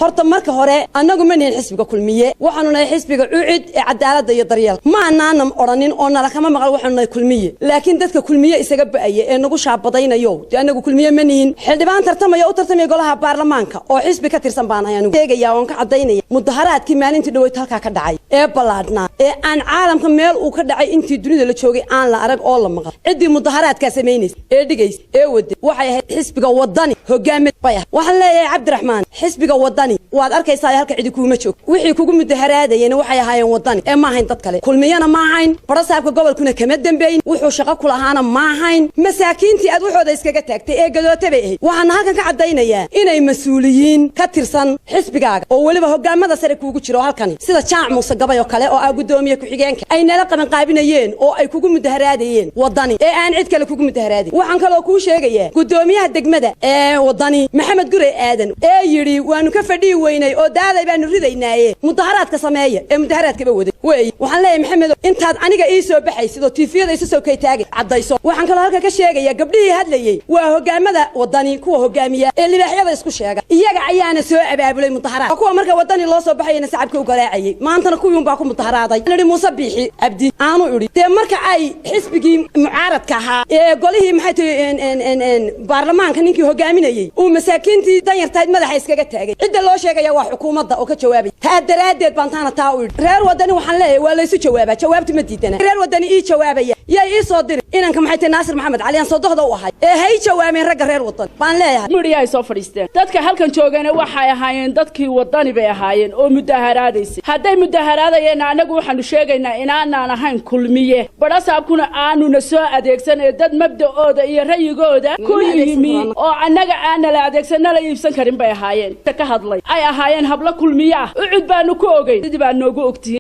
horta marka hore anagu ma nihin xisbiga kulmiye waxaanu nahay xisbiga ucid ee cadaalada iyo daryeel ma aanan oranin oo nala kama maqal waxaanu nahay kulmiye laakiin dadka kulmiye isaga ba'ay ee nagu shaabadaynayo anagu kulmiye ma nihin xildhibaan tartamaya u tartamay golaha baarlamaanka oo xisbi ka tirsan baan ayaan sheegaya oo ka cadeynaya mudaharaadkii maalintii dhaweyd halka ka dhacay ee balaadna ee aan caalamka meel uu ka dhacay intii dunida la joogay aan la arag oo la maqal cidii mudaharaadka sameeynaysa ee dhigays ee wada waxay ahayd xisbiga wadani hogaamid bay waxaan leeyahay Cabdiraxmaan xisbiga wadani waad arkaysaa halka cidi kuuma joog wixii kugu mudaharaadayeen waxay ahaayeen wadani ee ma ahayn dad kale kulmiyana ma ahayn barasaabka gobolkuna kama dambeyn wuxuu shaqo ku lahaana ma ahayn masaakiintii aad waxooda iskaga taagtay ee gadootay ahayd waxaan halkan ka cadeynayaa inay mas'uuliyiin ka tirsan xisbigaaga oo waliba hogaamada sare kuugu jiro halkan sida Jaac Muuse Gabay oo kale oo ah gudoomiye ku xigeenka ay nala qaban qaabinayeen oo ay kugu mudaharaadayeen wadani ee aan cid kale kugu mudaharaadin waxaan kale oo ku sheegayaa gudoomiyaha degmada ee wadani Maxamed Gure Aadan ee yiri waanu ka fadhii weynay oo daaday baanu ridaynaaye mudaharaadka sameeya ee mudaharaadka waday way waxaan leeyahay Maxamed intaad aniga ii soo baxay sidoo TV-yada isu soo kay taagay cadayso waxaan kale halka ka sheegayaa gabdhihii hadlayay waa hogaamada wadani kuwa hogaamiya ee libaaxyada isku sheega iyaga ayaana soo abaabulay mudaharaad kuwa marka wadani loo soo baxayna shacabka u garaacayay maantana kuwii baa ku mudaharaaday nari Muuse Biixi Abdi aanu iri te marka ay xisbigii mucaaradka ahaa ee golihii maxay tahay baarlamaanka ninkii hogaaminayay uu masaakiintii danyartayd madaxa iskaga taagay cid loo sheegaya waa xukuumadda oo ka jawaabay taa daraadeed baan taana taa u iri reer wadani waxaan leeyahay waa la isu jawaabaa jawaabti ma diidana reer wadani ii jawaabaya yaa ii soo dir inanka maxay tahay Naasir Maxamed Cali aan soo dohdo u ahay ee hay jawaabeen ragga reer wadan baan leeyahay mudhiya ay soo fadhiisteen dadka halkan joogana waxay ahaayeen dadkii wadani bay ahaayeen oo mudaharaadaysay hadday mudaharaadayeen anagu waxaanu sheegaynaa inaanaan ahayn kulmiye barasaabkuna aanuna soo adeegsan ee dad mabda'ooda iyo rayigooda ku yimi oo anaga aan la adeegsan la iibsan karin bay ahaayeen ka hadlay ay ahaayeen habla kulmiye ah ucud baanu ku ogeyn sidii baan noogu ogtihiin